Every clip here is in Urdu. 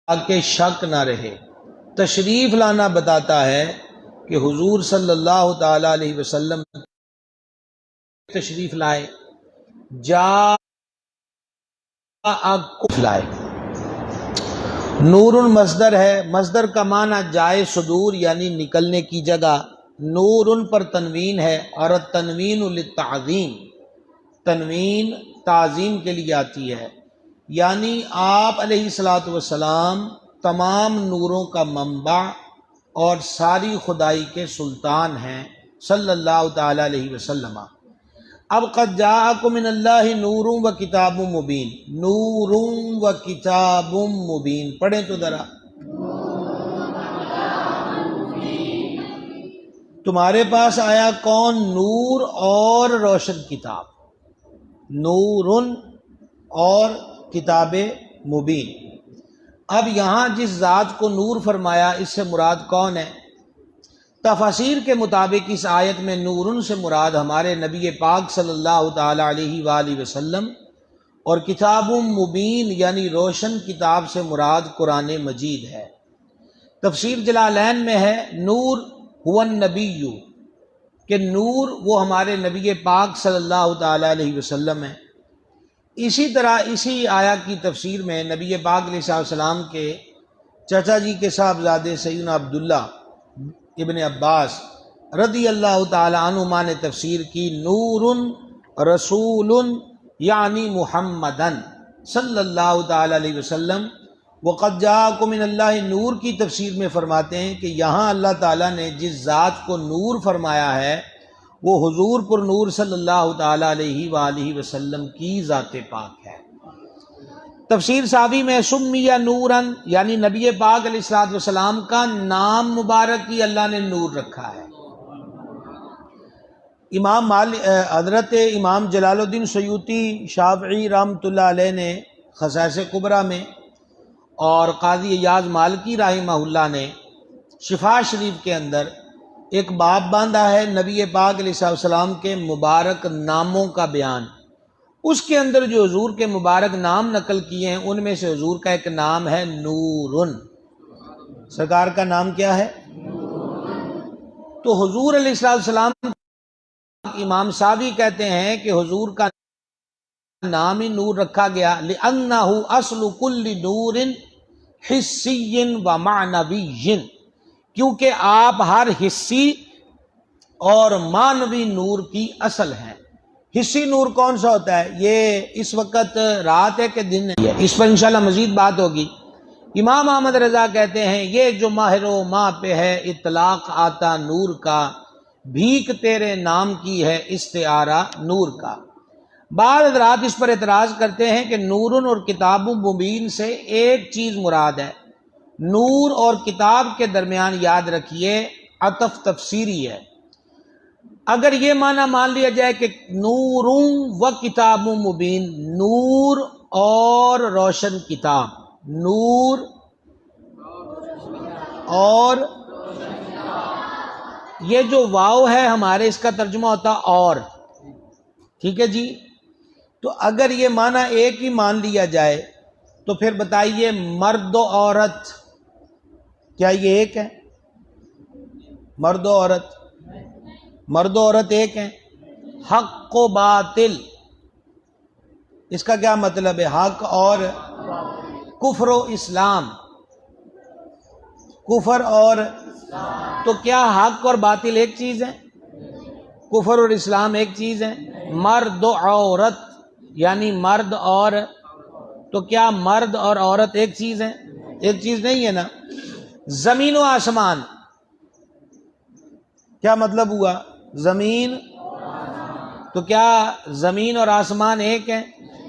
تاکہ شک نہ رہے۔ تشریف لانا بتاتا ہے کہ حضور صلی اللہ تعالی علیہ وسلم تشریف لائے، لائے۔ نور مصدر ہے، مصدر کا معنی جائے صدور یعنی نکلنے کی جگہ، نور پر تنوین ہے اور تنوین للتعظیم، تنوین تعظیم کے لیے آتی ہے، یعنی آپ علیہ الصلوۃ والسلام تمام نوروں کا منبع اور ساری خدائی کے سلطان ہیں صلی اللہ تعالی علیہ وسلم۔ اب قد جاءکم من اللہ نور و کتاب مبین، نور و کتاب مبین پڑھیں تو ذرا، تمہارے پاس آیا کون؟ نور اور روشن کتاب، نور اور کتاب مبین۔ اب یہاں جس ذات کو نور فرمایا اس سے مراد کون ہے؟ تفاسیر کے مطابق اس آیت میں نور سے مراد ہمارے نبی پاک صلی اللہ تعالی علیہ وآلہ وسلم، اور کتاب مبین یعنی روشن کتاب سے مراد قرآن مجید ہے۔ تفسیر جلالین میں ہے نور هو النبی، کہ نور وہ ہمارے نبی پاک صلی اللہ تعالی علیہ وسلم ہے۔ اسی طرح اسی آیت کی تفسیر میں نبی پاک علیہ السلام کے چچا جی کے صاحبزادے سیدنا عبداللہ ابن عباس رضی اللہ تعالی عنہما نے تفسیر کی نور رسول یعنی محمدن صلی اللہ تعالی علیہ وسلم۔ وقد جاءکم من اللہ نور کی تفسیر میں فرماتے ہیں کہ یہاں اللہ تعالیٰ نے جس ذات کو نور فرمایا ہے وہ حضور پر نور صلی اللہ تعالی علیہ وآلہ وسلم کی ذات پاک ہے۔ تفسیر ساوی میں سمیہ نوراً یعنی نبی پاک علیہ الصلوۃ والسلام کا نام مبارک کی اللہ نے نور رکھا ہے۔ حضرت امام جلال الدین سیوطی شافعی رحمۃ اللہ علیہ نے خصائص کبریٰ میں اور قاضی ایاز مالکی رحمہ اللہ نے شفا شریف کے اندر ایک باب باندھا ہے نبی پاک علیہ السلام کے مبارک ناموں کا بیان۔ اس کے اندر جو حضور کے مبارک نام نقل کیے ہیں ان میں سے حضور کا ایک نام ہے نورن، سرکار کا نام کیا ہے؟ تو حضور علیہ السلام امام ساوی کہتے ہیں کہ حضور کا نام ہی نور رکھا گیا لِأَنَّهُ أَصْلُ كُلِّ نُورٍ حِسِّيٍّ وَمَعْنَوِيٍّ، کیونکہ آپ ہر حصی اور معنوی نور کی اصل ہیں۔ حصی نور کون سا ہوتا ہے؟ یہ اس وقت رات ہے کہ دن ہے، اس پر انشاءاللہ مزید بات ہوگی۔ امام احمد رضا کہتے ہیں یہ جو ماہر و ماہ پہ ہے اطلاق آتا نور کا، بھیک تیرے نام کی ہے استعارہ نور کا۔ بعض حضرات اس پر اعتراض کرتے ہیں کہ نور اور کتاب مبین سے ایک چیز مراد ہے، نور اور کتاب کے درمیان یاد رکھیے عطف تفسیری ہے۔ اگر یہ معنی مان لیا جائے کہ نور و کتاب مبین، نور اور روشن کتاب، نور اور یہ جو واو ہے ہمارے اس کا ترجمہ ہوتا اور، ٹھیک ہے جی؟ تو اگر یہ معنی ایک ہی مان لیا جائے تو پھر بتائیے مرد و عورت کیا یہ ایک ہے؟ مرد و عورت، مرد و عورت ایک ہیں۔ حق و باطل، اس کا کیا مطلب ہے؟ حق اور کفر و اسلام، کفر اور، تو کیا حق اور باطل ایک چیز ہے؟ کفر اور اسلام ایک چیز ہے؟ مرد و عورت یعنی مرد اور، تو کیا مرد اور عورت ایک چیز ہے؟ ایک چیز نہیں ہے نا۔ زمین و آسمان، کیا مطلب ہوا؟ زمین، تو کیا زمین اور آسمان ایک ہیں؟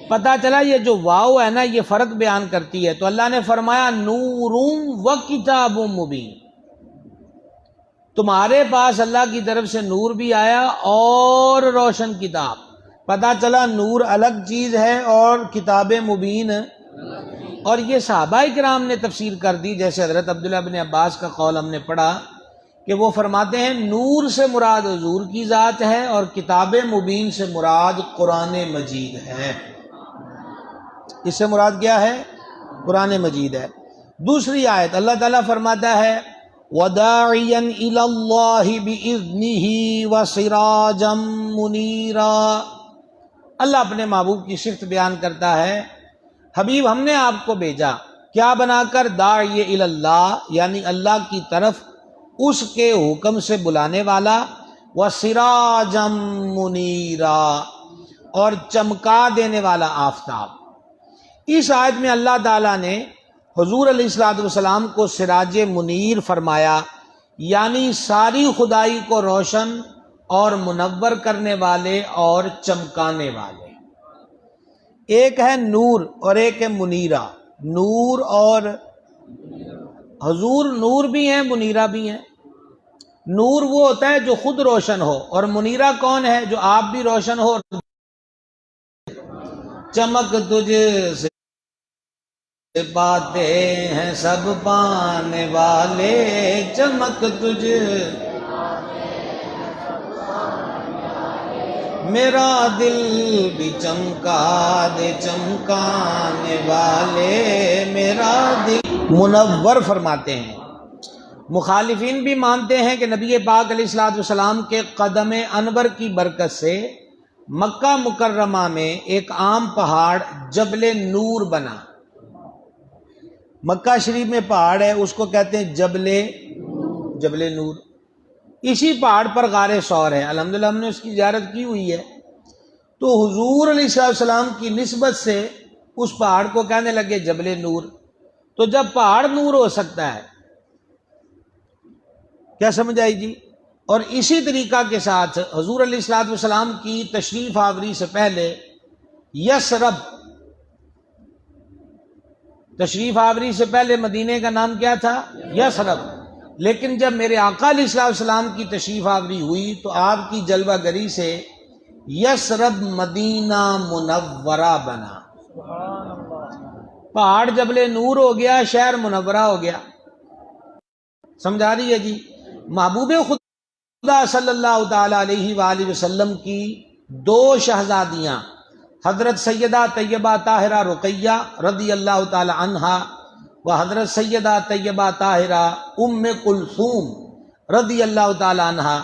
پتہ چلا یہ جو واو ہے نا یہ فرق بیان کرتی ہے۔ تو اللہ نے فرمایا نور و کتاب مبین، تمہارے پاس اللہ کی طرف سے نور بھی آیا اور روشن کتاب۔ پتہ چلا نور الگ چیز ہے اور کتاب مبین، اور یہ صحابہ کرام نے تفسیر کر دی، جیسے حضرت عبداللہ بن عباس کا قول ہم نے پڑھا کہ وہ فرماتے ہیں نور سے مراد حضور کی ذات ہے اور کتاب مبین سے مراد قرآن مجید ہے۔ اس سے مراد کیا ہے؟ قرآن مجید ہے۔ دوسری آیت اللہ تعالیٰ فرماتا ہے وَدَاعِيًا إِلَى اللَّهِ بِإِذْنِهِ وَسِرَاجًا مُنِيرًا۔ اللہ اپنے محبوب کی صفت بیان کرتا ہے، حبیب ہم نے آپ کو بھیجا کیا بنا کر؟ داعی الی اللہ، یعنی اللہ کی طرف اس کے حکم سے بلانے والا، وَسِرَاجًا مُنِيرًا، اور چمکا دینے والا آفتاب۔ اس آیت میں اللہ تعالیٰ نے حضور علیہ الصلوۃ والسلام کو سراج منیر فرمایا، یعنی ساری خدائی کو روشن اور منور کرنے والے اور چمکانے والے۔ ایک ہے نور اور ایک ہے منیرہ۔ نور اور حضور نور بھی ہیں منیرہ بھی ہیں۔ نور وہ ہوتا ہے جو خود روشن ہو، اور منیرہ کون ہے؟ جو آپ بھی روشن ہو۔ چمک تجھ سے باتیں ہیں سب پانے والے، چمک تجھ میرا دل بھی چمکا دے چمکانے والے، میرا دل منور فرماتے ہیں۔ مخالفین بھی مانتے ہیں کہ نبی پاک علیہ الصلوۃ والسلام کے قدم انور کی برکت سے مکہ مکرمہ میں ایک عام پہاڑ جبل نور بنا۔ مکہ شریف میں پہاڑ ہے، اس کو کہتے ہیں جبل نور۔ اسی پہاڑ پر غار ثور ہے، الحمدللہ ہم نے اس کی زیارت کی ہوئی ہے۔ تو حضور علیہ السلام کی نسبت سے اس پہاڑ کو کہنے لگے جبل نور۔ تو جب پہاڑ نور ہو سکتا ہے، کیا سمجھ آئی جی؟ اور اسی طریقہ کے ساتھ حضور علیہ السلام کی تشریف آوری سے پہلے یثرب، تشریف آوری سے پہلے مدینے کا نام کیا تھا؟ یثرب۔ لیکن جب میرے آقا علیہ السلام کی تشریف آوری ہوئی تو آپ کی جلوہ گری سے یثرب مدینہ منورہ بنا۔ پہاڑ جبل نور ہو گیا، شہر منورہ ہو گیا۔ سمجھا رہی ہے جی؟ محبوب خدا صلی اللہ تعالی علیہ وآلہ وسلم کی دو شہزادیاں، حضرت سیدہ طیبہ طاہرہ رقیہ رضی اللہ تعالی عنہا و حضرت سیدہ طیبہ طاہرہ ام کلثوم رضی اللہ تعالی عنہا،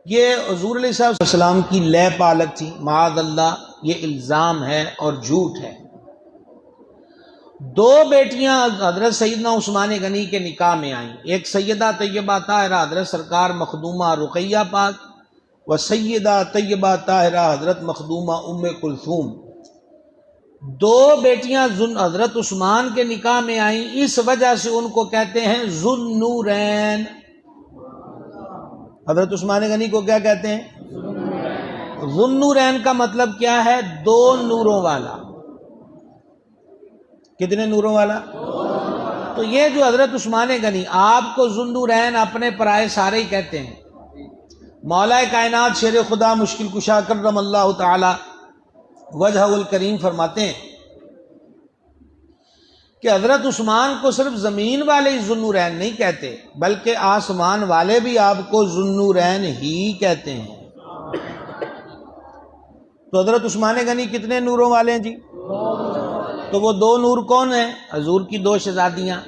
یہ حضور علیہ السلام کی لے پالک تھی۔ معاذ اللہ، یہ الزام ہے اور جھوٹ ہے۔ دو بیٹیاں حضرت سیدنا عثمان غنی کے نکاح میں آئیں، ایک سیدہ طیبہ طاہرہ حضرت سرکار مخدومہ رقیہ پاک و سیدہ طیبہ طاہرہ حضرت مخدومہ ام کلثوم۔ دو بیٹیاں حضرت عثمان کے نکاح میں آئیں، اس وجہ سے ان کو کہتے ہیں ذوالنورین۔ حضرت عثمان غنی کو کیا کہتے ہیں؟ ذوالنورین کا مطلب کیا ہے؟ دو نوروں والا۔ کتنے نوروں والا؟ تو یہ جو حضرت عثمان غنی، آپ کو ذوالنورین اپنے پرائے سارے ہی کہتے ہیں۔ مولا کائنات شیر خدا مشکل کشا کرم اللہ تعالی وجہ الکریم فرماتے ہیں کہ حضرت عثمان کو صرف زمین والے ہی ذوالنورین نہیں کہتے، بلکہ آسمان والے بھی آپ کو ذوالنورین ہی کہتے ہیں۔ تو حضرت عثمان غنی کتنے نوروں والے ہیں جی؟ تو وہ دو نور کون ہیں؟ حضور کی دو شہزادیاں۔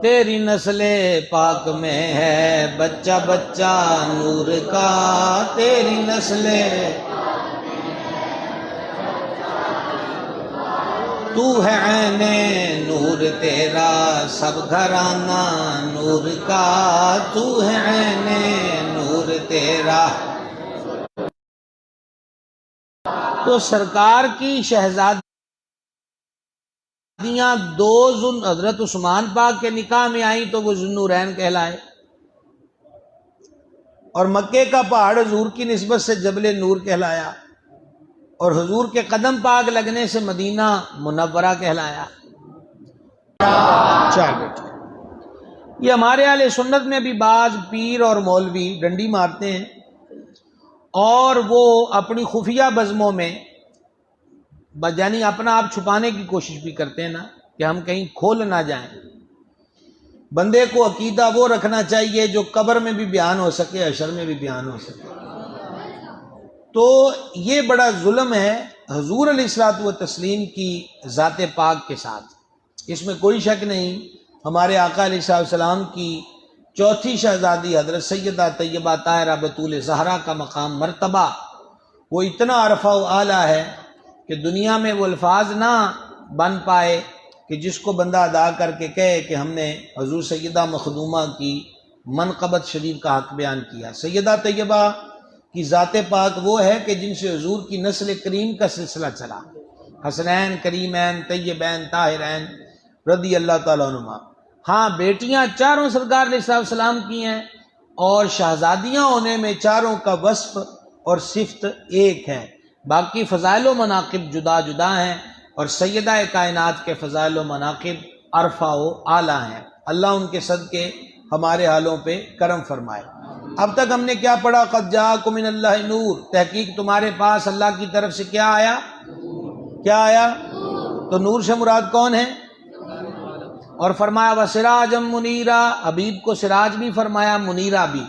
تیری نسل پاک میں ہے بچہ بچہ نور کا، تیری نسل تو ہے عین نور تیرا، سب گھرانہ نور کا، تو ہے عین نور تیرا۔ تو سرکار کی شہزادیاں دو حضرت عثمان پاک کے نکاح میں آئیں تو وہ ذوالنورین کہلائے، اور مکے کا پہاڑ حضور کی نسبت سے جبل نور کہلایا، اور حضور کے قدم پاک لگنے سے مدینہ منورہ کہلایا۔ چار بیٹے، یہ ہمارے اہل سنت میں بھی بعض پیر اور مولوی ڈنڈی مارتے ہیں، اور وہ اپنی خفیہ بزموں میں یعنی اپنا آپ چھپانے کی کوشش بھی کرتے ہیں نا، کہ ہم کہیں کھول نہ جائیں۔ بندے کو عقیدہ وہ رکھنا چاہیے جو قبر میں بھی بیان ہو سکے، حشر میں بھی بیان ہو سکے۔ تو یہ بڑا ظلم ہے حضور علیہ الصلوۃ والتسلیم کی ذات پاک کے ساتھ، اس میں کوئی شک نہیں ہمارے آقا علیہ السلام کی چوتھی شہزادی حضرت سیدہ طیبہ طاہرہ بطول زہرا کا مقام مرتبہ وہ اتنا عرفہ و اعلیٰ ہے کہ دنیا میں وہ الفاظ نہ بن پائے کہ جس کو بندہ ادا کر کے کہے کہ ہم نے حضور سیدہ مخدومہ کی منقبت شریف کا حق بیان کیا۔ سیدہ طیبہ کی ذات پاک وہ ہے کہ جن سے حضور کی نسل کریم کا سلسلہ چلا، حسنین، کریمین، طیبین، طاہرین رضی اللہ تعالیٰ عنہما۔ ہاں بیٹیاں چاروں سرکار علیہ السلام کی ہیں، اور شہزادیاں ہونے میں چاروں کا وصف اور صفت ایک ہے، باقی فضائل و مناقب جدا جدا ہیں، اور سیدہ کائنات کے فضائل و مناقب عرفہ و اعلیٰ ہیں۔ اللہ ان کے صدقے ہمارے حالوں پہ کرم فرمائے۔ اب تک ہم نے کیا پڑھا؟ قد جاءکم من اللہ نور، تحقیق تمہارے پاس اللہ کی طرف سے کیا آیا؟ کیا آیا؟ تو نور سے مراد کون ہے؟ اور فرمایا وسراجم منیرا، حبیب کو سراج بھی فرمایا، منیرا بھی۔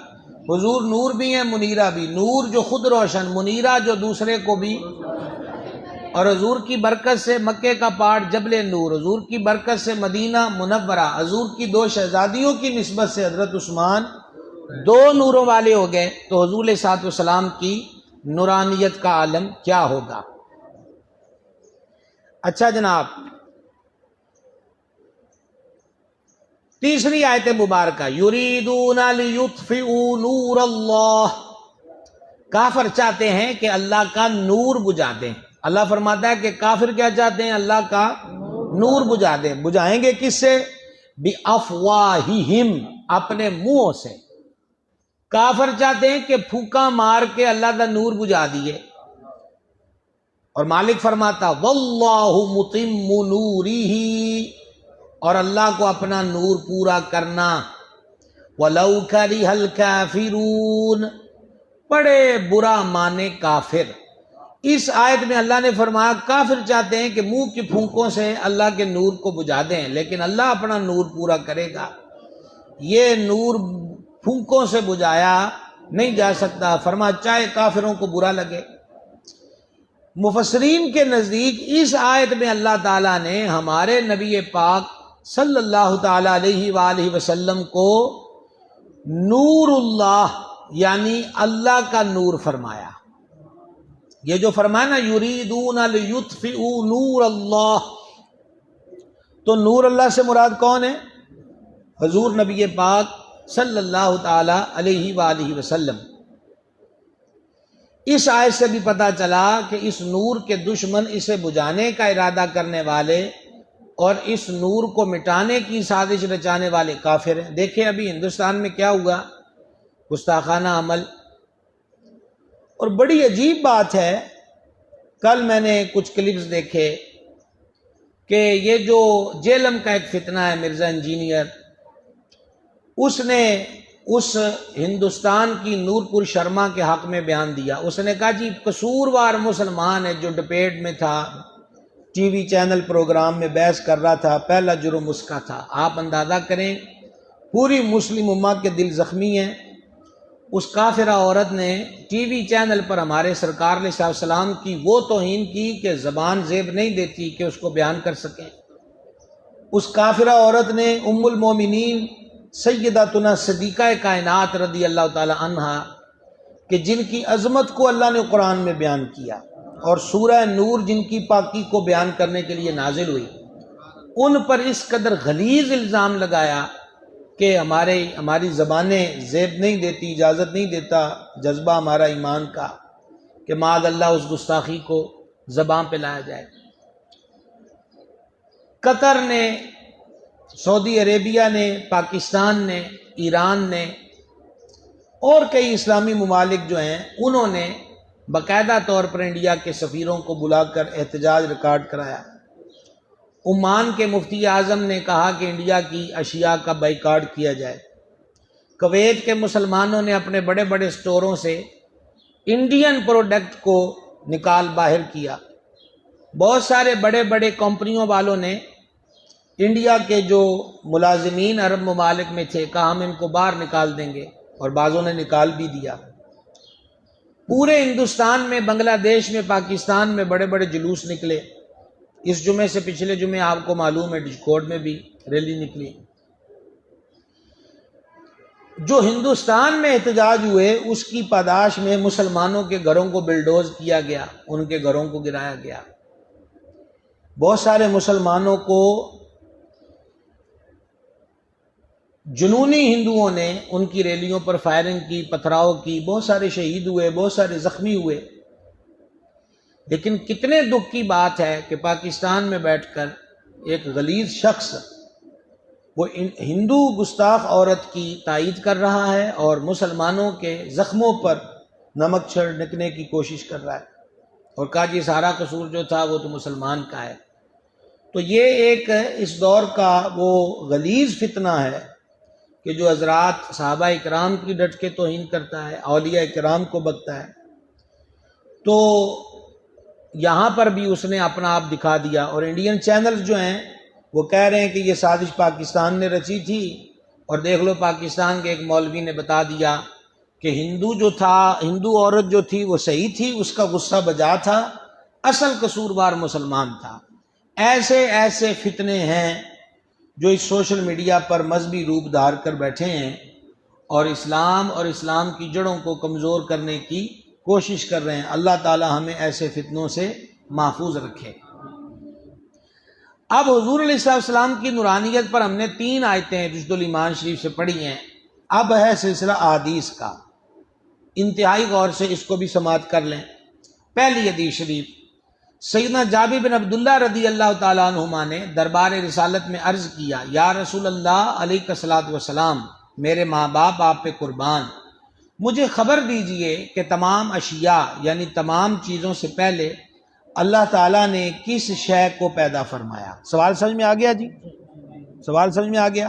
حضور نور بھی ہیں، منیرا بھی، نور جو خود روشن، منیرا جو دوسرے کو بھی۔ اور حضور کی برکت سے مکے کا پہاڑ جبل نور، حضور کی برکت سے مدینہ منورہ، حضور کی دو شہزادیوں کی نسبت سے حضرت عثمان دو نوروں والے ہو گئے، تو حضور علیہ السلام کی نورانیت کا عالم کیا ہوگا؟ اچھا جناب، تیسری آیت مبارکہ، یریدون لیطفئوا نور اللہ، کافر چاہتے ہیں کہ اللہ کا نور بجھا دیں۔ اللہ فرماتا ہے کہ کافر کیا چاہتے ہیں؟ اللہ کا نور بجھا دیں۔ بجھائیں گے کس سے؟ بِأَفْوَاهِهِمْ، اپنے منہوں سے۔ کافر چاہتے ہیں کہ پھونکا مار کے اللہ کا نور بجھا دیے، اور مالک فرماتا وَاللَّهُ مُتِمُّ نُورِهِ، اور اللہ کو اپنا نور پورا کرنا۔ وَلَوْ كَرِهَ الْكَافِرُونَ، بڑے برا مانے کافر۔ اس آیت میں اللہ نے فرمایا کافر چاہتے ہیں کہ منہ کی پھونکوں سے اللہ کے نور کو بجھا دیں، لیکن اللہ اپنا نور پورا کرے گا۔ یہ نور پھونکوں سے بجھایا نہیں جا سکتا، فرما چاہے کافروں کو برا لگے۔ مفسرین کے نزدیک اس آیت میں اللہ تعالیٰ نے ہمارے نبی پاک صلی اللہ تعالیٰ علیہ وآلہ وسلم کو نور اللہ یعنی اللہ کا نور فرمایا۔ یہ جو فرمایا نا یریدون لیطفئوا نور اللہ، تو نور اللہ سے مراد کون ہے؟ حضور نبی پاک صلی اللہ تعالی علیہ وآلہ وسلم۔ اس آیت سے بھی پتہ چلا کہ اس نور کے دشمن، اسے بجھانے کا ارادہ کرنے والے اور اس نور کو مٹانے کی سازش رچانے والے کافر ہیں۔ دیکھیں ابھی ہندوستان میں کیا ہوا، گستاخانہ عمل۔ اور بڑی عجیب بات ہے، کل میں نے کچھ کلپس دیکھے کہ یہ جو جیلم کا ایک فتنہ ہے، مرزا انجینئر، اس نے اس ہندوستان کی نور پور شرما کے حق میں بیان دیا۔ اس نے کہا جی قصوروار مسلمان ہے جو ڈبیٹ میں تھا، ٹی وی چینل پروگرام میں بحث کر رہا تھا، پہلا جرم اس کا تھا۔ آپ اندازہ کریں پوری مسلم امت کے دل زخمی ہیں۔ اس کافرہ عورت نے ٹی وی چینل پر ہمارے سرکار علیہ السلام کی وہ توہین کی کہ زبان زیب نہیں دیتی کہ اس کو بیان کر سکیں۔ اس کافرہ عورت نے ام المومنین سیدتنا صدیقہ کائنات رضی اللہ تعالی عنہا کہ جن کی عظمت کو اللہ نے قرآن میں بیان کیا، اور سورہ نور جن کی پاکی کو بیان کرنے کے لیے نازل ہوئی، ان پر اس قدر غلیظ الزام لگایا کہ ہماری زبانیں زیب نہیں دیتی، اجازت نہیں دیتا جذبہ ہمارا ایمان کا کہ معاذ اللہ اس گستاخی کو زبان پہ لایا جائے۔ قطر نے، سعودی عربیہ نے، پاکستان نے، ایران نے اور کئی اسلامی ممالک جو ہیں، انہوں نے باقاعدہ طور پر انڈیا کے سفیروں کو بلا کر احتجاج ریکارڈ کرایا۔ عمان کے مفتی اعظم نے کہا کہ انڈیا کی اشیاء کا بائیکاٹ کیا جائے۔ کویت کے مسلمانوں نے اپنے بڑے بڑے سٹوروں سے انڈین پروڈکٹ کو نکال باہر کیا۔ بہت سارے بڑے بڑے کمپنیوں والوں نے انڈیا کے جو ملازمین عرب ممالک میں تھے کہا ہم ان کو باہر نکال دیں گے، اور بعضوں نے نکال بھی دیا۔ پورے ہندوستان میں، بنگلہ دیش میں، پاکستان میں بڑے بڑے جلوس نکلے۔ اس جمعے سے پچھلے جمعے آپ کو معلوم ہے ڈجکوٹ میں بھی ریلی نکلی۔ جو ہندوستان میں احتجاج ہوئے اس کی پاداش میں مسلمانوں کے گھروں کو بلڈوز کیا گیا، ان کے گھروں کو گرایا گیا، بہت سارے مسلمانوں کو جنونی ہندوؤں نے ان کی ریلیوں پر فائرنگ کی، پتھراؤ کی، بہت سارے شہید ہوئے، بہت سارے زخمی ہوئے۔ لیکن کتنے دکھ کی بات ہے کہ پاکستان میں بیٹھ کر ایک غلیظ شخص وہ ہندو گستاخ عورت کی تائید کر رہا ہے اور مسلمانوں کے زخموں پر نمک چھڑکنے کی کوشش کر رہا ہے، اور کہا جی سارا قصور جو تھا وہ تو مسلمان کا ہے۔ تو یہ ایک اس دور کا وہ غلیظ فتنہ ہے کہ جو حضرات صحابہ اکرام کی ڈٹ کے توہین کرتا ہے، اولیاء اکرام کو بکتا ہے۔ تو یہاں پر بھی اس نے اپنا آپ دکھا دیا، اور انڈین چینلز جو ہیں وہ کہہ رہے ہیں کہ یہ سازش پاکستان نے رچی تھی، اور دیکھ لو پاکستان کے ایک مولوی نے بتا دیا کہ ہندو جو تھا، ہندو عورت جو تھی وہ صحیح تھی، اس کا غصہ بجا تھا، اصل قصوروار مسلمان تھا۔ ایسے ایسے فتنے ہیں جو اس سوشل میڈیا پر مذہبی روپ دھار کر بیٹھے ہیں اور اسلام کی جڑوں کو کمزور کرنے کی کوشش کر رہے ہیں۔ اللہ تعالی ہمیں ایسے فتنوں سے محفوظ رکھے۔ اب حضور علیہ السلام کی نورانیت پر ہم نے 3 آیتیں جزء الایمان شریف سے پڑھی ہیں۔ اب ہے سلسلہ احادیث کا، انتہائی غور سے اس کو بھی سماعت کر لیں۔ پہلی حدیث شریف، سیدنا جابر بن عبداللہ رضی اللہ تعالیٰ عنہما نے دربار رسالت میں عرض کیا، یا رسول اللہ علیہ الصلوۃ والسلام، میرے ماں باپ آپ پہ قربان، مجھے خبر دیجئے کہ تمام اشیاء یعنی تمام چیزوں سے پہلے اللہ تعالیٰ نے کس شے کو پیدا فرمایا؟ سوال سمجھ میں آ گیا جی؟ سوال سمجھ میں آ گیا؟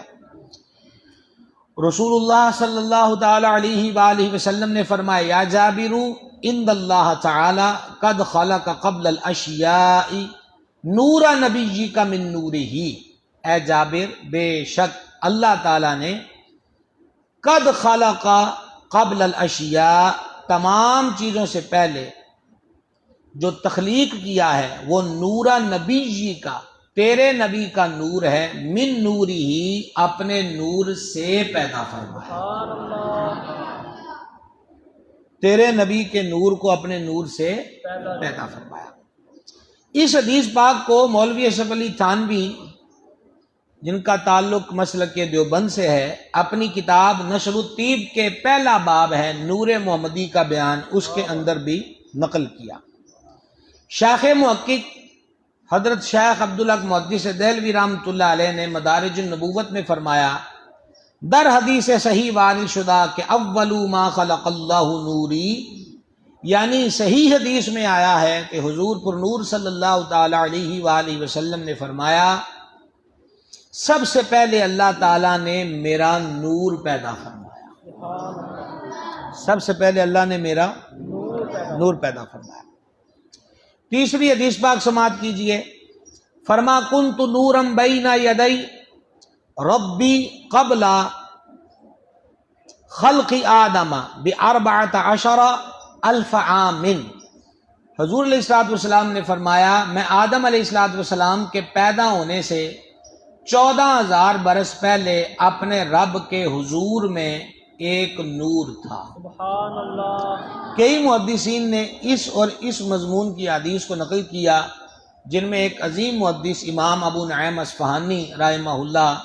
رسول اللہ صلی اللہ تعالی علیہ وآلہ وسلم نے فرمایا، یا جابر ان اللہ تعالی قد خلق قبل الاشیاء نور نبیک من نورہ، اے جابر بے شک اللہ تعالی نے قد خلق قبل الاشیاء تمام چیزوں سے پہلے جو تخلیق کیا ہے وہ نور نبی کا، تیرے نبی کا نور ہے، من نوری ہی اپنے نور سے پیدا فرمایا، تیرے نبی کے نور کو اپنے نور سے پیدا فرمایا۔ اس حدیث پاک کو مولوی اشرف علی تھانوی، جن کا تعلق مسلک دیوبند سے ہے، اپنی کتاب نشر الطیب کے پہلا باب ہے نور محمدی کا بیان، اس کے اندر بھی نقل کیا۔ شیخ محقق حضرت شیخ عبدالحق محدث دہلوی رحمۃ اللہ علیہ نے مدارج النبوت میں فرمایا، در حدیث صحیح وارد شدہ کہ اول ما خلق اللہ نوری، یعنی صحیح حدیث میں آیا ہے کہ حضور پر نور صلی اللہ تعالی علیہ وآلہ وسلم نے فرمایا، سب سے پہلے اللہ تعالیٰ نے میرا نور پیدا فرمایا، سب سے پہلے اللہ نے میرا نور پیدا فرمایا۔ تیسری حدیث پاک سماعت کیجئے، فرما کنت نورا بین یدی ربی قبل خلق آدم ب14,000 عام۔ حضور علیہ السلام نے فرمایا، میں آدم علیہ السلام کے پیدا ہونے سے 14,000 برس پہلے اپنے رب کے حضور میں ایک نور تھا۔ سبحان اللہ۔ کئی محدثین نے اس اور اس مضمون کی حدیث کو نقل کیا، جن میں ایک عظیم محدث امام ابو نعیم اصفہانی رحمہ اللہ،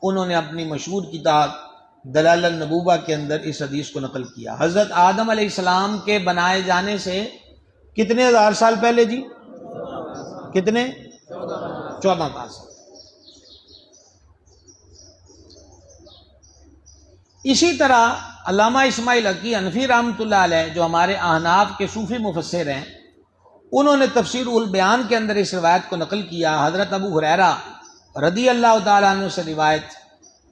انہوں نے اپنی مشہور کتاب دلائل النبوہ کے اندر اس حدیث کو نقل کیا۔ حضرت آدم علیہ السلام کے بنائے جانے سے کتنے ہزار سال پہلے جی؟ کتنے؟ 14,000 سال۔ اسی طرح علامہ اسماعیل حقی حنفی رحمۃ اللہ علیہ، جو ہمارے احناف کے صوفی مفسر ہیں، انہوں نے تفسیر البیان کے اندر اس روایت کو نقل کیا۔ حضرت ابو ہریرہ رضی اللہ تعالیٰ عنہ سے روایت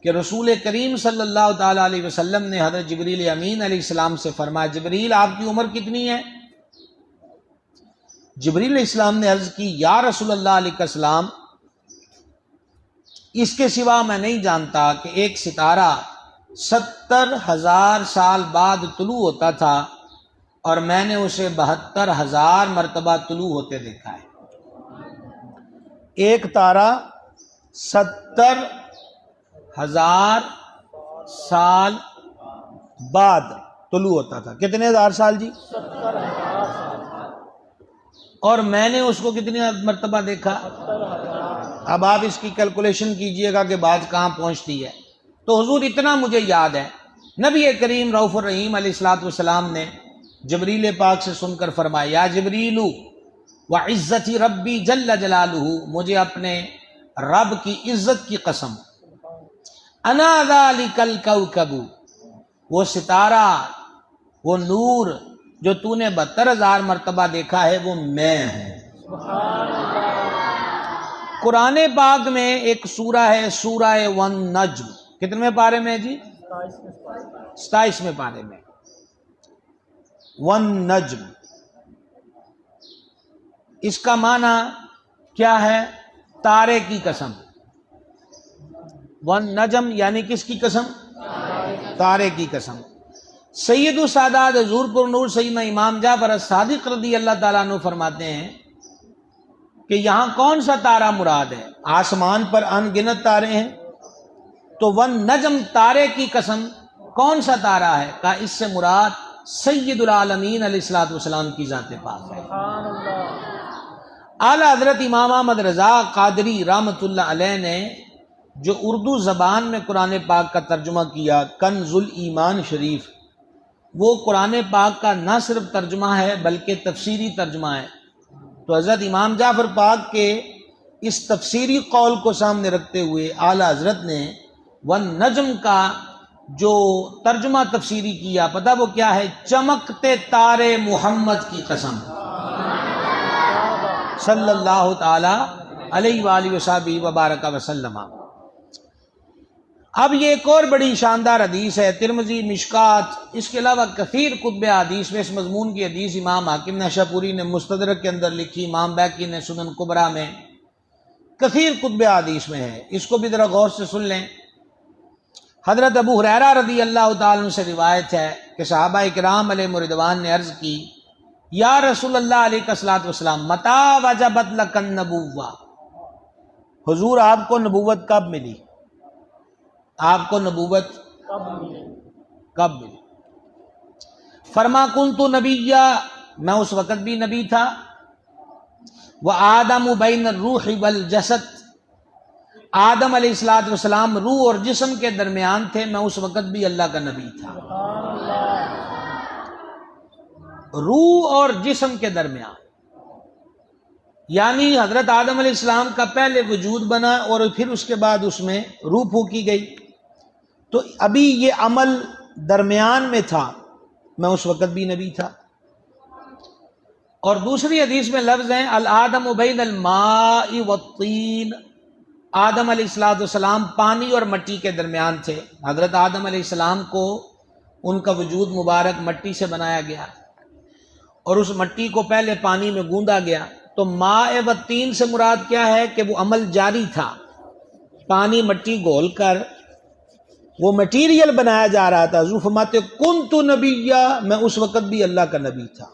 کہ رسول کریم صلی اللہ تعالیٰ علیہ وسلم نے حضرت جبریل امین علیہ السلام سے فرمایا، جبریل آپ کی عمر کتنی ہے؟ جبریل علیہ السلام نے عرض کی، یا رسول اللہ علیہ السلام، اس کے سوا میں نہیں جانتا کہ ایک ستارہ 70,000 سال بعد طلوع ہوتا تھا اور میں نے اسے 72,000 مرتبہ طلوع ہوتے دیکھا ہے۔ ایک تارہ 70,000 سال بعد طلوع ہوتا تھا. کتنے ہزار سال جی؟ 70,000 سال. اور میں نے اس کو کتنی مرتبہ دیکھا؟ 70,000. اب آپ اس کی کیلکولیشن کیجئے گا کہ بات کہاں پہنچتی ہے. تو حضور اتنا مجھے یاد ہے، نبی کریم رؤوف الرحیم علیہ الصلوۃ والسلام نے جبریل پاک سے سن کر فرمایا، یا جبریل وعزتی ربی جل جلالہ، مجھے اپنے رب کی عزت کی قسم، انا ذالک الکوکب، وہ ستارہ، وہ نور جو تو نے 72,000 مرتبہ دیکھا ہے وہ میں ہوں. قرآن پاک میں ایک سورہ ہے، سورہ والنجم، کتنے پارے میں جی؟ 27ویں پارے میں. والنجم، اس کا معنی کیا ہے؟ تارے کی قسم. والنجم یعنی کس کی قسم؟ تارے کی قسم. سید السادات حضور پر نور سیدنا امام جعفر الصادق رضی اللہ تعالیٰ عنہ فرماتے ہیں کہ یہاں کون سا تارا مراد ہے؟ آسمان پر ان گنت تارے ہیں، تو والنجم تارے کی قسم کون سا تارا ہے؟ کہا اس سے مراد سید العالمین علیہ الصلوۃ والسلام کی ذات پاک ہے. اعلیٰ حضرت امام احمد رضا قادری رحمۃ اللہ علیہ نے جو اردو زبان میں قرآن پاک کا ترجمہ کیا، کنز الایمان شریف، وہ قرآن پاک کا نہ صرف ترجمہ ہے بلکہ تفسیری ترجمہ ہے. تو حضرت امام جعفر پاک کے اس تفسیری قول کو سامنے رکھتے ہوئے اعلیٰ حضرت نے والنجم کا جو ترجمہ تفسیری کیا، پتہ وہ کیا ہے؟ چمکتے تارے محمد کی قسم صلی اللہ تعالی علیہ وآلہ وصحبہ وبارک وسلم. اب یہ ایک اور بڑی شاندار حدیث ہے، ترمذی، مشکات، اس کے علاوہ کثیر کتب حدیث میں اس مضمون کی حدیث امام حاکم نشاپوری نے مستدرک کے اندر لکھی، امام بیہقی نے سنن کبریٰ میں، کثیر کتب حدیث میں ہے. اس کو بھی ذرا غور سے سن لیں. حضرت ابو ہریرہ رضی اللہ تعالیٰ عنہ سے روایت ہے کہ صحابہ کرام علیہ رضوان نے عرض کی، یا رسول اللہ علیہ الصلوۃ والسلام متی وجبت لک النبوہ، حضور آپ کو نبوت کب ملی؟ آپ کو نبوت کب ملی؟ فرما کنت نبیا، میں اس وقت بھی نبی تھا. وآدم بین الروح والجسد، آدم علیہ الصلوۃ والسلام روح اور جسم کے درمیان تھے، میں اس وقت بھی اللہ کا نبی تھا. روح اور جسم کے درمیان، یعنی حضرت آدم علیہ السلام کا پہلے وجود بنا اور پھر اس کے بعد اس میں روح پھونکی گئی، تو ابھی یہ عمل درمیان میں تھا، میں اس وقت بھی نبی تھا. اور دوسری حدیث میں لفظ ہیں الآدم بین الماء والطین، آدم علیہ الصلوۃ والسلام پانی اور مٹی کے درمیان تھے. حضرت آدم علیہ السلام کو ان کا وجود مبارک مٹی سے بنایا گیا اور اس مٹی کو پہلے پانی میں گوندا گیا. تو ماء والطین سے مراد کیا ہے؟ کہ وہ عمل جاری تھا، پانی مٹی گھول کر وہ مٹیریل بنایا جا رہا تھا. حضور فرماتے کنت نبیہ، میں اس وقت بھی اللہ کا نبی تھا،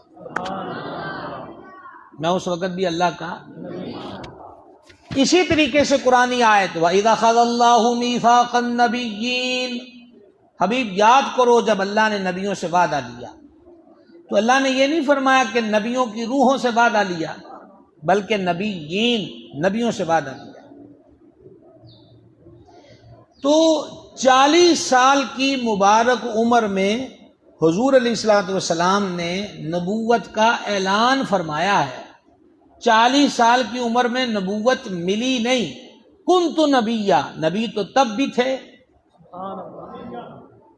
میں اس وقت بھی اللہ کا. اسی طریقے سے قرآنی آیت وَإِذَا أَخَذَ اللَّهُ مِيثَاقَ النَّبِيِّينَ، حبیب یاد کرو جب اللہ نے نبیوں سے وعدہ لیا. تو اللہ نے یہ نہیں فرمایا کہ نبیوں کی روحوں سے وعدہ لیا، بلکہ نبیین، نبیوں سے وعدہ لیا. تو 40 سال کی مبارک عمر میں حضور علیہ الصلوۃ والسلام نے نبوت کا اعلان فرمایا ہے. 40 سال کی عمر میں نبوت ملی نہیں. کنت نبیہ، نبی تو تب بھی تھے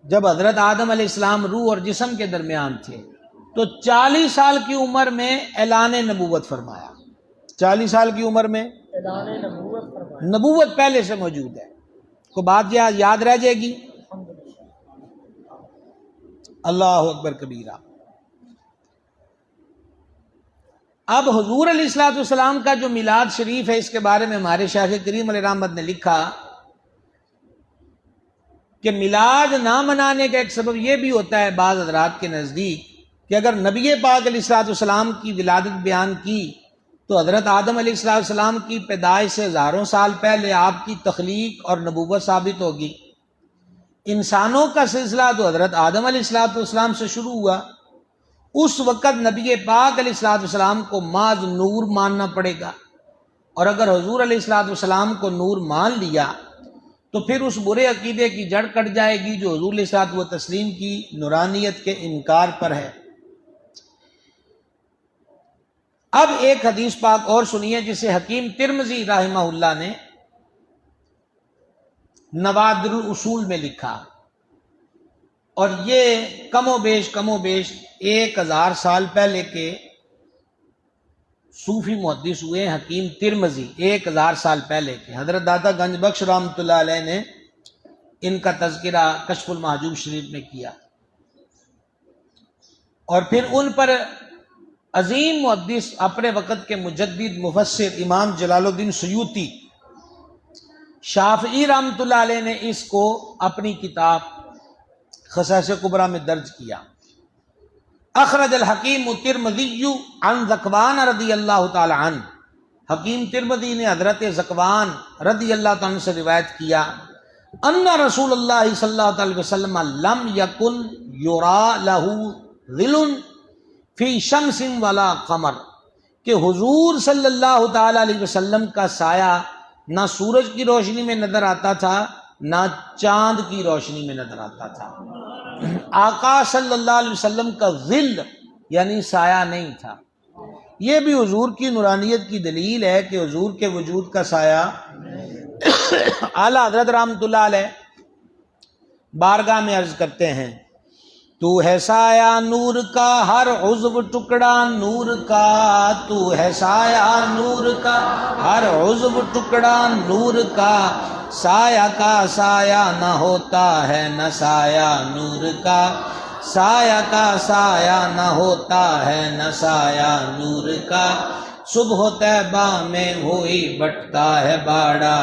جب حضرت آدم علیہ السلام روح اور جسم کے درمیان تھے. تو 40 سال کی عمر میں اعلان نبوت فرمایا. 40 سال کی عمر میں نبوت پہلے سے موجود ہے. کو بات یاد رہ جائے گی؟ اللہ اکبر کبیرہ. اب حضور علیہ الصلوۃ والسلام کا جو میلاد شریف ہے، اس کے بارے میں ہمارے شیخ کریم علیہ رحمت نے لکھا کہ میلاد نہ منانے کا ایک سبب یہ بھی ہوتا ہے بعض حضرات کے نزدیک کہ اگر نبی پاک علیہ الصلوۃ والسلام کی ولادت بیان کی تو حضرت آدم علیہ الصلوۃ والسلام کی پیدائش سے ہزاروں سال پہلے آپ کی تخلیق اور نبوت ثابت ہوگی. انسانوں کا سلسلہ تو حضرت آدم علیہ السلام سے شروع ہوا. اس وقت نبی پاک علیہ السلام کو محض نور ماننا پڑے گا، اور اگر حضور علیہ السلام کو نور مان لیا تو پھر اس برے عقیدے کی جڑ کٹ جائے گی جو حضور علیہ السلام کی نورانیت کے انکار پر ہے. اب ایک حدیث پاک اور سنیے جسے حکیم ترمذی رحمہ اللہ نے نوادر الاصول میں لکھا، اور یہ کم و بیش 1000 سال پہلے کے صوفی محدث ہوئے حکیم ترمذی، 1000 سال پہلے کے. حضرت داتا گنج بخش رحمۃ اللہ علیہ نے ان کا تذکرہ کشف المحجوب شریف میں کیا، اور پھر ان پر عظیم محدث اپنے وقت کے مجدد مفسر امام جلال الدین سیوطی شافعی رحمۃ اللہ علیہ نے اس کو اپنی کتاب خصائص کبریٰ میں درج کیا. اخرج الحکیم ترمذی عن ذکوان رضی اللہ تعالی عنہ، حکیم ترمذی نے حضرت ذکوان رضی اللہ تعالی عنہ سے روایت کیا، ان رسول اللہ صلی اللہ علیہ وسلم لم یکن یرا لہ ظل فی شمس ولا قمر، کہ حضور صلی اللہ تعالی علیہ وسلم کا سایہ نہ سورج کی روشنی میں نظر آتا تھا نہ چاند کی روشنی میں نظر آتا تھا. آقا صلی اللہ علیہ وسلم کا ظل یعنی سایہ نہیں تھا. یہ بھی حضور کی نورانیت کی دلیل ہے کہ حضور کے وجود کا سایہ اعلیٰ حضرت رحمۃ اللہ علیہ بارگاہ میں عرض کرتے ہیں، تو ہے سایہ نور کا ہر عضو ٹکڑا نور کا، تو ہے سایہ نور کا ہر عضو ٹکڑا نور کا، سایہ کا سایہ نہ ہوتا ہے نہ سایہ نور کا، سایہ کا سایہ نہ ہوتا ہے نہ سایہ نور کا، صبح طیبہ میں ہوئی بٹتا ہے باڑا،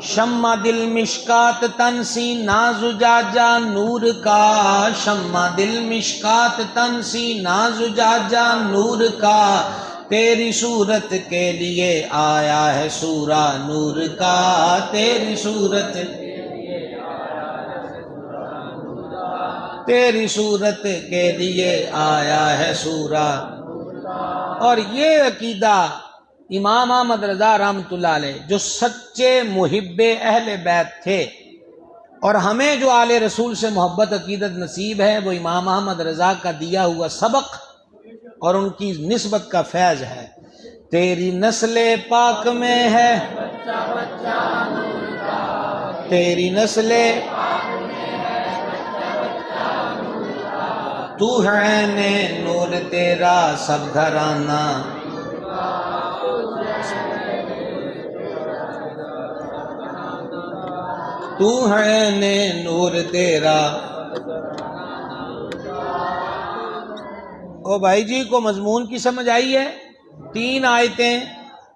شمع دل مشکات تنسی ناز زجاجہ نور کا، شمع دل مشکات تنسی ناز زجاجہ نور کا، تیری صورت کے لیے آیا ہے سورہ نور کا، تیری صورت تیری صورت کے لیے آیا ہے سورہ. اور یہ عقیدہ امام احمد رضا رحمۃ اللہ علیہ جو سچے محب اہل بیت تھے، اور ہمیں جو آل رسول سے محبت عقیدت نصیب ہے وہ امام احمد رضا کا دیا ہوا سبق اور ان کی نسبت کا فیض ہے. تیری نسل پاک میں ہے تیری نسل تو ہے نے نور تیرا سب گھرانہ، تو ہے نے نور تیرا. او بھائی جی کو مضمون کی سمجھ آئی ہے؟ 3 آیتیں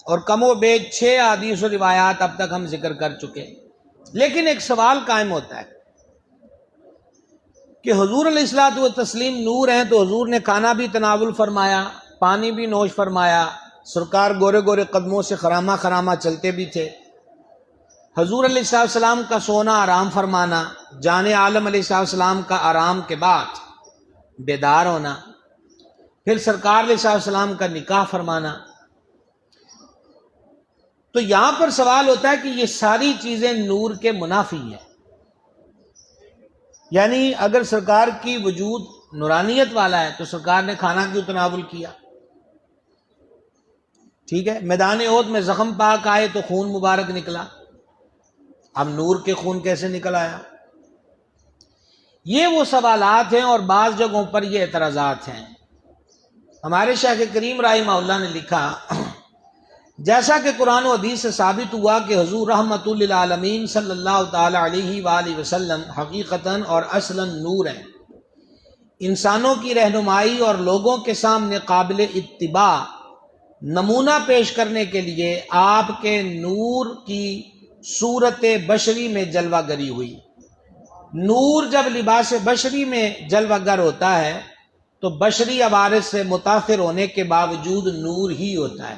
اور کم و بیش 6 احادیث و روایات اب تک ہم ذکر کر چکے. لیکن ایک سوال قائم ہوتا ہے کہ حضور علیہ الصلوۃ والتسلیم نور ہیں تو حضور نے کھانا بھی تناول فرمایا، پانی بھی نوش فرمایا، سرکار گورے گورے قدموں سے خرامہ خرامہ چلتے بھی تھے. حضور علیہ السلام کا سونا آرام فرمانا، جان عالم علیہ السلام کا آرام کے بعد بیدار ہونا، پھر سرکار علیہ السلام کا نکاح فرمانا. تو یہاں پر سوال ہوتا ہے کہ یہ ساری چیزیں نور کے منافی ہیں. یعنی اگر سرکار کی وجود نورانیت والا ہے تو سرکار نے کھانا کیوں تناول کیا؟ ٹھیک ہے، میدان احد میں زخم پاک آئے تو خون مبارک نکلا، اب نور کے خون کیسے نکل آیا؟ یہ وہ سوالات ہیں اور بعض جگہوں پر یہ اعتراضات ہیں. ہمارے شیخ کریم رحمہ اللہ نے لکھا، جیسا کہ قرآن و حدیث سے ثابت ہوا کہ حضور رحمت للعالمین صلی اللہ تعالی علیہ وآلہ وسلم حقیقتاً اور اصلاً نور ہیں، انسانوں کی رہنمائی اور لوگوں کے سامنے قابل اتباع نمونہ پیش کرنے کے لیے آپ کے نور کی صورت بشری میں جلوہ گری ہوئی. نور جب لباس بشری میں جلوہ گر ہوتا ہے تو بشری عوارض سے متاثر ہونے کے باوجود نور ہی ہوتا ہے،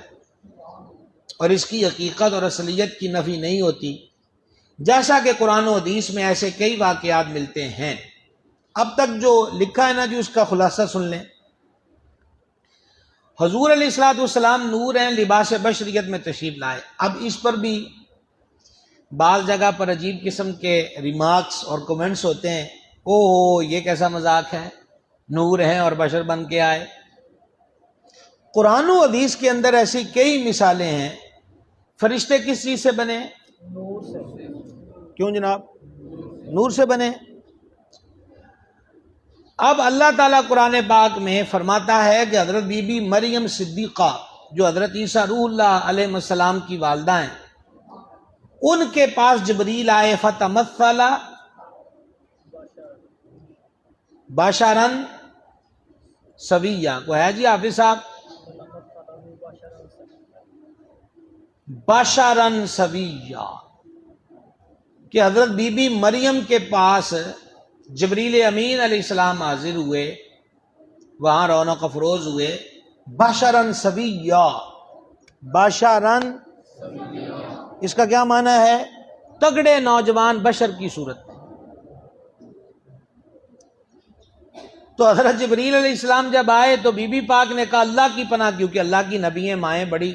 اور اس کی حقیقت اور اصلیت کی نفی نہیں ہوتی. جیسا کہ قرآن و حدیث میں ایسے کئی واقعات ملتے ہیں۔ اب تک جو لکھا ہے نا جی، اس کا خلاصہ سن لیں۔ حضور علیہ الصلوۃ والسلام نور ہیں، لباس بشریت میں تشریف لائے۔ اب اس پر بھی بعض جگہ پر عجیب قسم کے ریمارکس اور کمنٹس ہوتے ہیں، او یہ کیسا مذاق ہے، نور ہیں اور بشر بن کے آئے۔ قرآن و حدیث کے اندر ایسی کئی مثالیں ہیں۔ فرشتے کس چیز سے بنے؟ نور سے۔ کیوں جناب؟ نور سے بنے۔ اب اللہ تعالیٰ قرآن پاک میں فرماتا ہے کہ حضرت بی بی مریم صدیقہ جو حضرت عیسیٰ روح اللہ علیہ السلام کی والدہ ہیں، ان کے پاس جبریل آئے، فتمثل بشرا سویا، کو ہے جی حافظ صاحب؟ بشرا سویا، کہ حضرت بی بی مریم کے پاس جبریل امین علیہ السلام حاضر ہوئے، وہاں رونق افروز ہوئے، بشرا سویا۔ بشرا اس کا کیا معنی ہے؟ تگڑے نوجوان بشر کی صورت میں۔ تو حضرت جبریل علیہ السلام جب آئے تو بی بی پاک نے کہا اللہ کی پناہ، کیونکہ اللہ کی نبییں مائیں بڑی،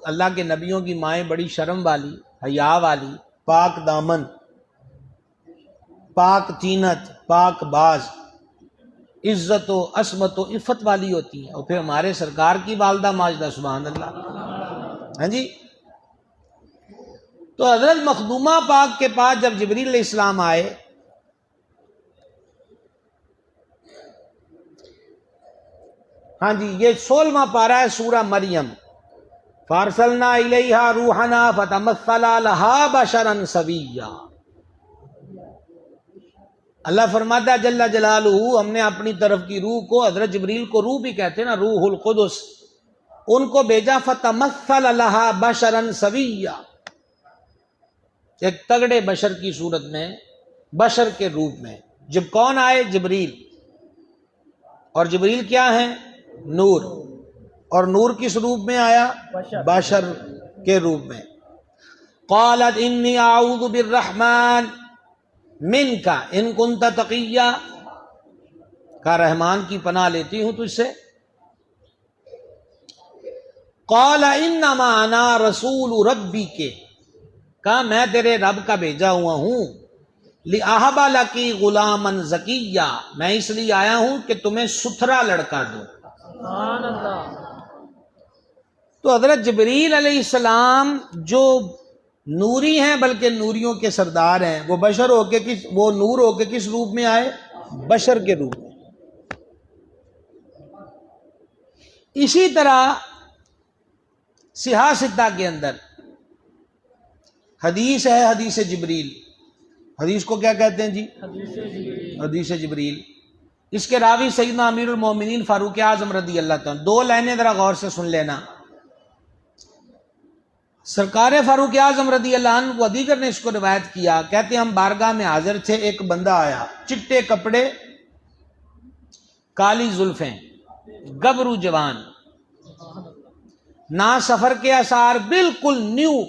اللہ کے نبیوں کی مائیں بڑی شرم والی، حیا والی، پاک دامن، پاک تینت، پاک باز، عزت و عصمت و عفت والی ہوتی ہیں، اور پھر ہمارے سرکار کی والدہ ماجدہ، سبحان اللہ۔ ہاں جی، تو حضرت مخدومہ پاک کے پاس جب جبریل علیہ السلام آئے، ہاں جی، یہ 16واں پارہ ہے سورہ مریم، فارسلنا الیہا روحنا فتمثل لہا بشرا سویا۔ اللہ فرماتا ہے جل جلالہ، ہم نے اپنی طرف کی روح کو، حضرت جبریل کو روح بھی کہتے ہیں نا، روح القدس، ان کو بھیجا، فتمثل لہا بشرا سویا، ایک تگڑے بشر کی صورت میں، بشر کے روپ میں۔ جب کون آئے؟ جبریل، اور جبریل کیا ہیں؟ نور، اور نور کس روپ میں آیا؟ بشر کے روپ میں۔ قالت انی اعوذ بالرحمن منک ان کنت تقیا، کہا رحمان کی پناہ لیتی ہوں تجھ سے۔ قال انما انا رسول ربی کے، کہا میں تیرے رب کا بھیجا ہوا ہوں، لأہب لکی غلاما زکیا، میں اس لیے آیا ہوں کہ تمہیں ستھرا لڑکا دوں۔ سبحان اللہ۔ تو حضرت جبریل علیہ السلام جو نوری ہیں، بلکہ نوریوں کے سردار ہیں، وہ بشر ہو کے وہ نور ہو کے کس روپ میں آئے؟ بشر کے روپ میں۔ اسی طرح صحاح ستہ کے اندر حدیث ہے، حدیث جبریل۔ حدیث کو کیا کہتے ہیں جی؟ حدیث جبریل۔ حدیث جبریل۔ اس کے راوی سیدنا امیر المومنین فاروق اعظم رضی اللہ تعالیٰ۔ دو لائنیں ذرا غور سے سن لینا۔ سرکار فاروق اعظم رضی اللہ عنہ کو دیگر نے اس کو روایت کیا، کہتے ہم بارگاہ میں حاضر تھے، ایک بندہ آیا، چٹے کپڑے، کالی زلفیں، گبرو جوان، نہ سفر کے آثار، بالکل نیو،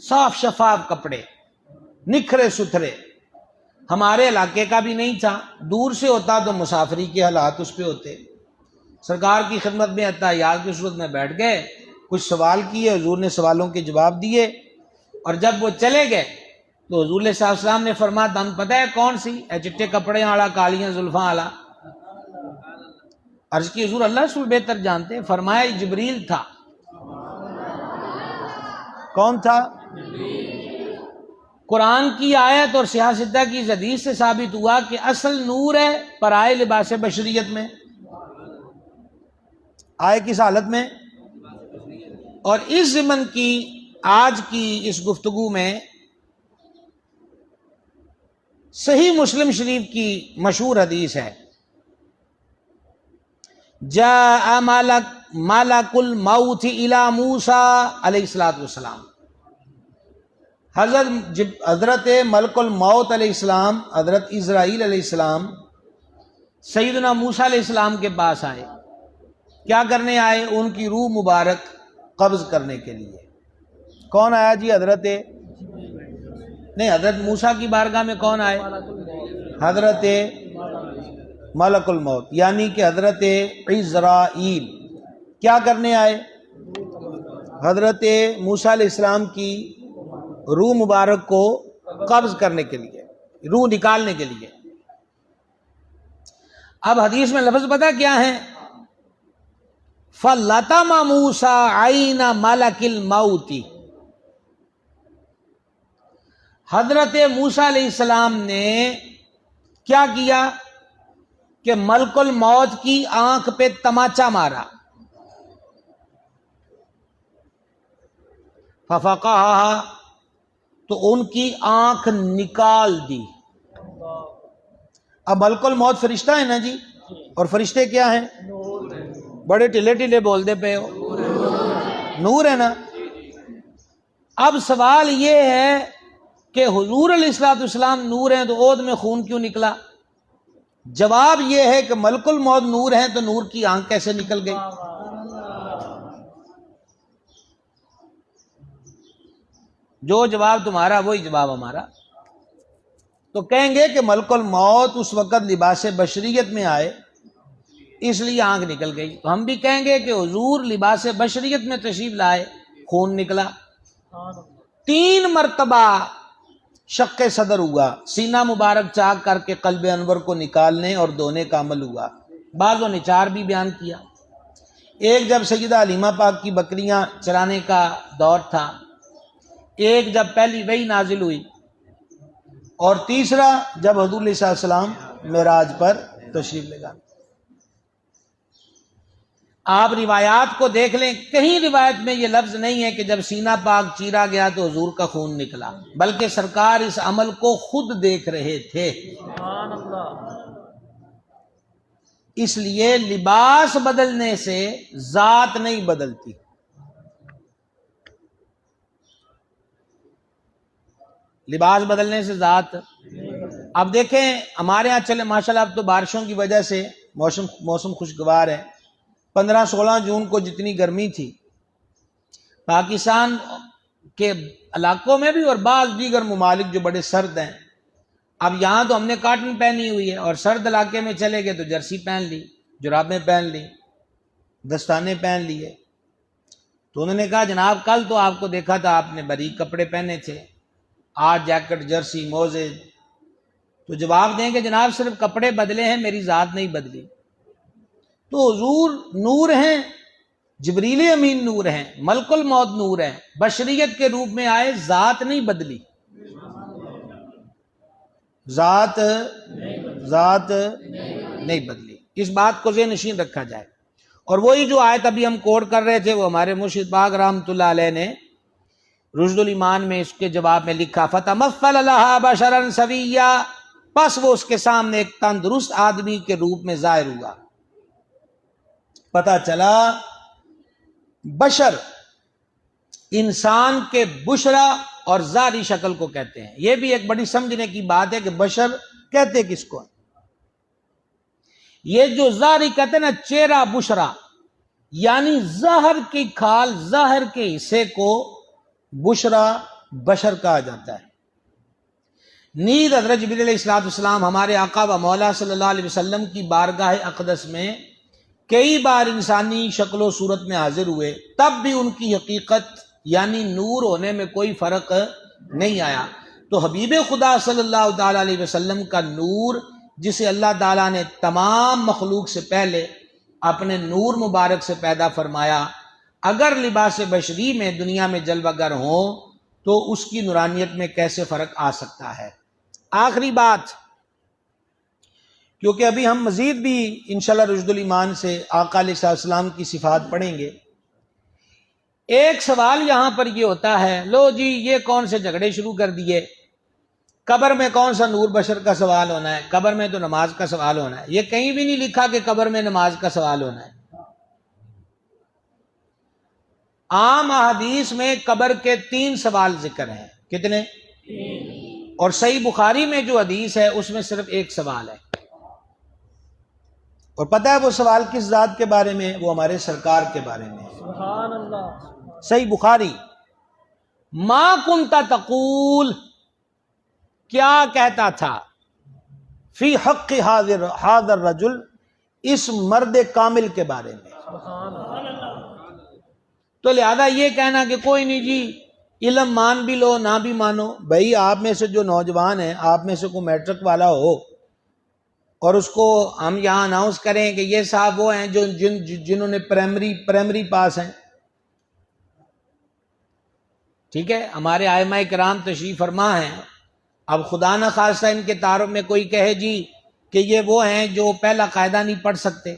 صاف شفاف کپڑے، نکھرے ستھرے، ہمارے علاقے کا بھی نہیں تھا، دور سے ہوتا تو مسافری کے حالات اس پہ ہوتے۔ سرکار کی خدمت میں اتحیات کی صورت میں بیٹھ گئے، کچھ سوال کیے، حضور نے سوالوں کے جواب دیے، اور جب وہ چلے گئے تو حضور صلی اللہ علیہ وسلم نے فرمایا تم پتہ ہے کون سی؟ اے چٹے کپڑے والا، کالیاں زلفاں والا۔ عرض کی حضور اللہ رسول بہتر جانتے ہیں۔ فرمایا جبریل تھا۔ کون تھا؟ قرآن کی آیت اور صحاح ستہ کی اس حدیث سے ثابت ہوا کہ اصل نور ہے پر آئے لباس بشریت میں، آئے کس حالت میں؟ اور اس ضمن کی آج کی اس گفتگو میں صحیح مسلم شریف کی مشہور حدیث ہے، جاء ملک الموت الی موسیٰ علیہ السلام، حضرت ملک الموت علیہ السلام، حضرت اسرائیل علیہ السلام سیدنا موسیٰ علیہ السلام کے پاس آئے۔ کیا کرنے آئے؟ ان کی روح مبارک قبض کرنے کے لیے۔ کون آیا جی؟ حضرت نہیں، حضرت موسیٰ کی بارگاہ میں کون آئے؟ حضرت ملک الموت، یعنی کہ حضرت عزرائیل کیا کرنے آئے؟ حضرت موسیٰ علیہ السلام کی روح مبارک کو قبض کرنے کے لیے، روح نکالنے کے لیے۔ اب حدیث میں لفظ پتہ کیا ہے؟ فَلَطَمَ مُوسَىٰ عَيْنَ مَلَكِ الْمَوْتِ، حضرت موسیٰ علیہ السلام نے کیا کیا کہ ملک الموت کی آنکھ پہ تماچا مارا، فَفَقَعَهَا، تو ان کی آنکھ نکال دی۔ اب ملک الموت فرشتہ ہے نا جی، اور فرشتے کیا ہیں؟ بڑے ٹلے ٹلے بولتے پے ہو، نور ہے نا۔ اب سوال یہ ہے کہ حضور علیہ الصلوۃ والسلام نور ہیں تو عود میں خون کیوں نکلا؟ جواب یہ ہے کہ ملک الموت نور ہیں تو نور کی آنکھ کیسے نکل گئی؟ جو جواب تمہارا وہی جواب ہمارا۔ تو کہیں گے کہ ملک الموت اس وقت لباس بشریت میں آئے اس لیے آنکھ نکل گئی، تو ہم بھی کہیں گے کہ حضور لباس بشریت میں تشریف لائے، خون نکلا۔ 3 مرتبہ شق صدر ہوا، سینہ مبارک چاک کر کے قلب انور کو نکالنے اور دھونے کا عمل ہوا۔ بعضوں نے 4 بھی بیان کیا۔ ایک جب سیدہ حلیمہ پاک کی بکریاں چرانے کا دور تھا، ایک جب پہلی وحی نازل ہوئی، اور تیسرا جب حضور علیہ السلام معراج پر تشریف لے گئے۔ آپ روایات کو دیکھ لیں، کہیں روایت میں یہ لفظ نہیں ہے کہ جب سینہ پاک چیرا گیا تو حضور کا خون نکلا، بلکہ سرکار اس عمل کو خود دیکھ رہے تھے۔ سبحان اللہ۔ اس لیے لباس بدلنے سے ذات نہیں بدلتی۔ لباس بدلنے سے ذات، اب دیکھیں ہمارے ہاں چلے ماشاءاللہ اب تو بارشوں کی وجہ سے موسم خوشگوار ہے۔ 15-16 جون کو جتنی گرمی تھی پاکستان کے علاقوں میں بھی اور بعض دیگر ممالک جو بڑے سرد ہیں، اب یہاں تو ہم نے کاٹن پہنی ہوئی ہے، اور سرد علاقے میں چلے گئے تو جرسی پہن لی، جرابیں پہن لی، دستانے پہن لیے۔ تو انہوں نے کہا جناب کل تو آپ کو دیکھا تھا آپ نے باریک کپڑے پہنے تھے، آج جیکٹ، جرسی، موزے۔ تو جواب دیں کہ جناب صرف کپڑے بدلے ہیں، میری ذات نہیں بدلی۔ تو حضور نور ہیں، جبریل امین نور ہیں، ملک الموت نور ہیں، بشریت کے روپ میں آئے، ذات نہیں بدلی، ذات نہیں بدلی۔ اس بات کو ذہن نشین رکھا جائے۔ اور وہی جو آیت ابھی ہم کوٹ کر رہے تھے وہ ہمارے مرشد پاک رحمۃ اللہ علیہ نے رشد الایمان میں اس کے جواب میں لکھا، فَتَمَثَّلَ لَهَا بَشَرًا سَوِيًّا، پس وہ اس کے سامنے ایک تندرست آدمی کے روپ میں ظاہر ہوا۔ پتہ چلا بشر انسان کے بشرا اور ظاہری شکل کو کہتے ہیں۔ یہ بھی ایک بڑی سمجھنے کی بات ہے کہ بشر کہتے کس کو؟ یہ جو ظاہری کہتے ہیں نا، چہرہ بشرا، یعنی ظاہر کی کھال، ظاہر کے حصے کو بشرا بشر کہا جاتا ہے۔ نیز حضرت جبریل علیہ السلام ہمارے آقا و مولا صلی اللہ علیہ وسلم کی بارگاہ اقدس میں کئی بار انسانی شکل و صورت میں حاضر ہوئے، تب بھی ان کی حقیقت یعنی نور ہونے میں کوئی فرق نہیں آیا۔ تو حبیب خدا صلی اللہ تعالی علیہ وسلم کا نور، جسے اللہ تعالیٰ نے تمام مخلوق سے پہلے اپنے نور مبارک سے پیدا فرمایا، اگر لباس بشری میں دنیا میں جلوہ گر ہوں تو اس کی نورانیت میں کیسے فرق آ سکتا ہے؟ آخری بات، کیونکہ ابھی ہم مزید بھی انشاءاللہ رشد الایمان سے آقا علیہ السلام کی صفات پڑھیں گے۔ ایک سوال یہاں پر یہ ہوتا ہے، لو جی یہ کون سے جھگڑے شروع کر دیے، قبر میں کون سا نور بشر کا سوال ہونا ہے، قبر میں تو نماز کا سوال ہونا ہے۔ یہ کہیں بھی نہیں لکھا کہ قبر میں نماز کا سوال ہونا ہے۔ عام احادیث میں قبر کے 3 سوال ذکر ہیں۔ کتنے؟ اور صحیح بخاری میں جو حدیث ہے اس میں صرف 1 سوال ہے، اور پتہ ہے وہ سوال کس ذات کے بارے میں؟ وہ ہمارے سرکار کے بارے میں۔ سبحان اللہ۔ صحیح بخاری، ما کنت تقول، کیا کہتا تھا فی حق حاضر رجل، اس مرد کامل کے بارے میں. سبحان اللہ. تو لہذا یہ کہنا کہ کوئی نہیں جی علم مان بھی لو نہ بھی مانو، بھائی آپ میں سے جو نوجوان ہیں، آپ میں سے کوئی میٹرک والا ہو اور اس کو ہم یہاں اناؤنس کریں کہ یہ صاحب وہ ہیں جو جنہوں نے پرائمری پاس ہیں، ٹھیک ہے، ہمارے ائمہ کرام تشریف فرما ہیں، اب خدا نہ خواستہ ان کے تعارف میں کوئی کہے جی کہ یہ وہ ہیں جو پہلا قاعدہ نہیں پڑھ سکتے،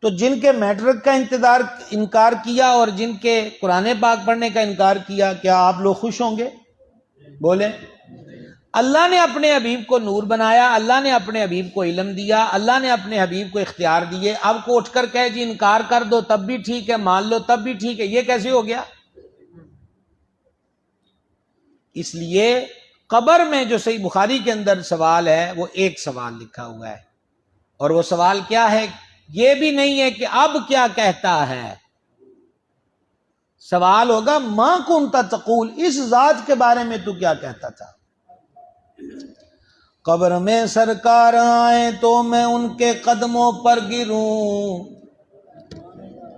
تو جن کے میٹرک کا انکار کیا اور جن کے قرآن پاک پڑھنے کا انکار کیا، کیا آپ لوگ خوش ہوں گے؟ بولیں. اللہ نے اپنے حبیب کو نور بنایا، اللہ نے اپنے حبیب کو علم دیا، اللہ نے اپنے حبیب کو اختیار دیے، اب کو اٹھ کر کہے جی انکار کر دو تب بھی ٹھیک ہے، مان لو تب بھی ٹھیک ہے، یہ کیسے ہو گیا؟ اس لیے قبر میں جو صحیح بخاری کے اندر سوال ہے وہ ایک سوال لکھا ہوا ہے، اور وہ سوال کیا ہے؟ یہ بھی نہیں ہے کہ اب کیا کہتا ہے، سوال ہوگا ما کنت تقول، اس ذات کے بارے میں تو کیا کہتا تھا. قبر میں سرکار آئے تو میں ان کے قدموں پر گروں،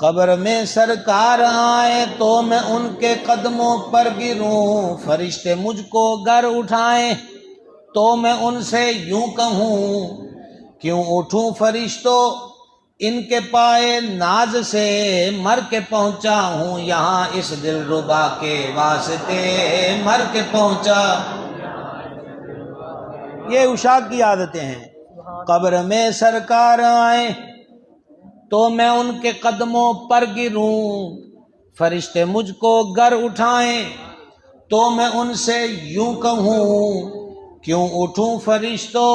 قبر میں سرکار آئے تو میں ان کے قدموں پر گروں، فرشتے مجھ کو گر اٹھائیں تو میں ان سے یوں کہوں، کیوں اٹھوں فرشتوں ان کے پائے ناز سے، مر کے پہنچا ہوں یہاں اس دل ربا کے واسطے، مر کے پہنچا. یہ عشاق کی عادتیں ہیں. قبر میں سرکار آئے تو میں ان کے قدموں پر گروں، فرشتے مجھ کو گر اٹھائیں تو میں ان سے یوں کہوں، کیوں اٹھوں فرشتوں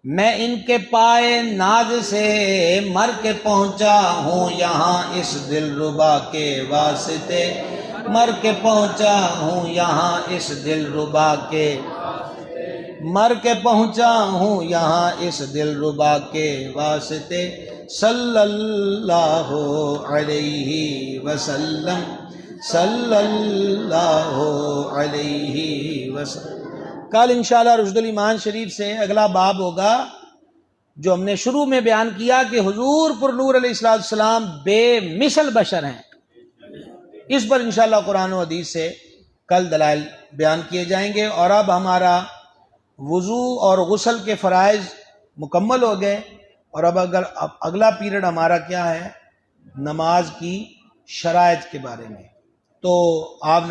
میں ان کے پائے ناز سے، مر کے پہنچا ہوں یہاں اس دل ربا کے واسطے، مر کے پہنچا ہوں یہاں اس دل ربا کے، مر کے پہنچا ہوں یہاں اس دل ربا کے واسطے، صلی اللہ علیہ وسلم، صلی اللہ علیہ وسلم. کل انشاءاللہ رشد الایمان شریف سے اگلا باب ہوگا جو ہم نے شروع میں بیان کیا کہ حضور پر نور علیہ السلام بے مثل بشر ہیں، اس پر انشاءاللہ قرآن و حدیث سے کل دلائل بیان کیے جائیں گے. اور اب ہمارا وضو اور غسل کے فرائض مکمل ہو گئے، اور اب اگلا پیریڈ ہمارا کیا ہے؟ نماز کی شرائط کے بارے میں. تو آپ